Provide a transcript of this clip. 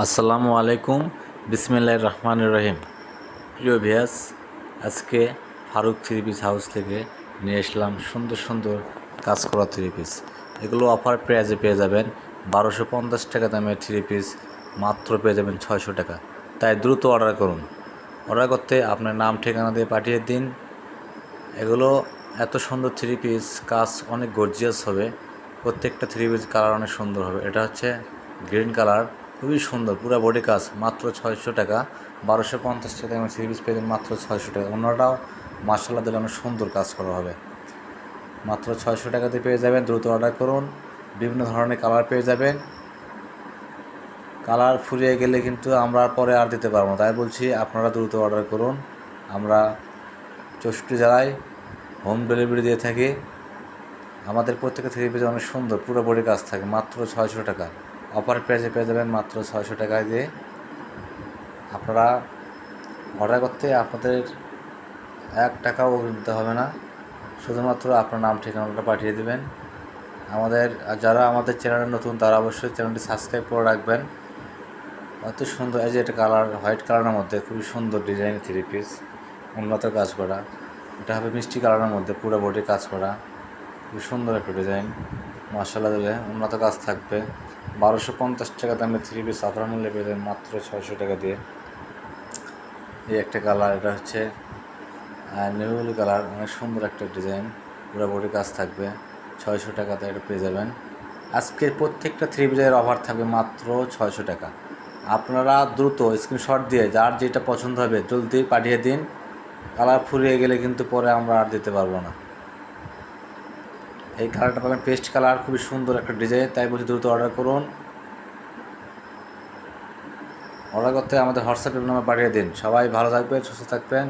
আসসালামু আলাইকুম, বিসমিল্লাহির রহমানির রহিম। প্রিয় ভিয়াস, আজকে ফারুক থ্রি পিস হাউস থেকে নিয়ে আসলাম সুন্দর সুন্দর কাজ করা থ্রি পিস। এগুলো অফার প্রাইজে পেয়ে যাবেন 1250 টাকা দামের থ্রি পিস মাত্র পেয়ে যাবেন 600 টাকা। তাই দ্রুত অর্ডার করুন। অর্ডার করতে আপনার নাম ঠিকানা দিয়ে পাঠিয়ে দিন। এগুলো এত সুন্দর থ্রি পিস, কাজ অনেক গর্জিয়াস হবে। প্রত্যেকটা থ্রি পিস কালার অনেক সুন্দর হবে। এটা হচ্ছে গ্রিন কালার, খুবই সুন্দর, পুরো বডি কাজ, মাত্র 600 টাকা। 1250 টাকা আমি থ্রি পিস পেয়ে মাত্র 600 টাকা। অন্যটাও মার্শাল্লাহ দিলে অনেক সুন্দর কাজ করা হবে। মাত্র 600 টাকাতে পেয়ে যাবেন, দ্রুত অর্ডার করুন। বিভিন্ন ধরনের কালার পেয়ে যাবেন। কালার ফুরিয়ে গেলে কিন্তু আমরা পরে আর দিতে পারবো না, তাই বলছি আপনারা দ্রুত অর্ডার করুন। আমরা 64 জেলায় হোম ডেলিভারি দিয়ে থাকি। আমাদের প্রত্যেকটা থ্রি পিস অনেক সুন্দর, পুরো বডি কাজ থাকে, মাত্র 600 টাকা। অফার প্রাইসে পেয়ে যাবেন মাত্র 600 টাকায় দিয়ে। আপনারা অর্ডার করতে আপনাদের 1 টাকাও দিতে হবে না, শুধুমাত্র আপনার নাম ঠিকানাটা পাঠিয়ে দেবেন। যারা আমাদের চ্যানেলে নতুন তারা অবশ্যই চ্যানেলটি সাবস্ক্রাইব করে রাখবেন। এত সুন্দর, এই যে এটা কালার, হোয়াইট কালারের মধ্যে খুবই সুন্দর ডিজাইন থ্রি পিস, উন্নত কাজ করা। এটা হবে মিষ্টি কালারের মধ্যে, পুরো বডি কাজ করা, খুব সুন্দর একটা ডিজাইন। মার্শাল্লাহ দিলে উন্নত কাজ থাকবে। 1250 টাকা দামের থ্রি পিস অফার মূল্যে পেয়ে যাবেন মাত্র 600 টাকা দিয়ে। এই একটা কালার, এটা হচ্ছে নেভি কালার, অনেক সুন্দর একটা ডিজাইন, পুরো বডি কাজ থাকবে। 600 টাকাতে এটা পেয়ে যাবেন। আজকের প্রত্যেকটা থ্রি পিসের অফার থাকবে মাত্র 600 টাকা। আপনারা দ্রুত স্ক্রিনশট দিয়ে যার যেটা পছন্দ হবে জলদি পাঠিয়ে দিন। কালার ফুরিয়ে গেলে কিন্তু পরে আমরা আর দিতে পারবো না। এই কালারটা পাবেন পেস্ট কালার, খুবই সুন্দর একটা ডিজাইন, তাই বলছি দ্রুত অর্ডার করুন। অর্ডার করতে আমাদের হোয়াটসঅ্যাপ নাম্বার পাঠিয়ে দিন। সবাই ভালো থাকবেন, সুস্থ থাকবেন।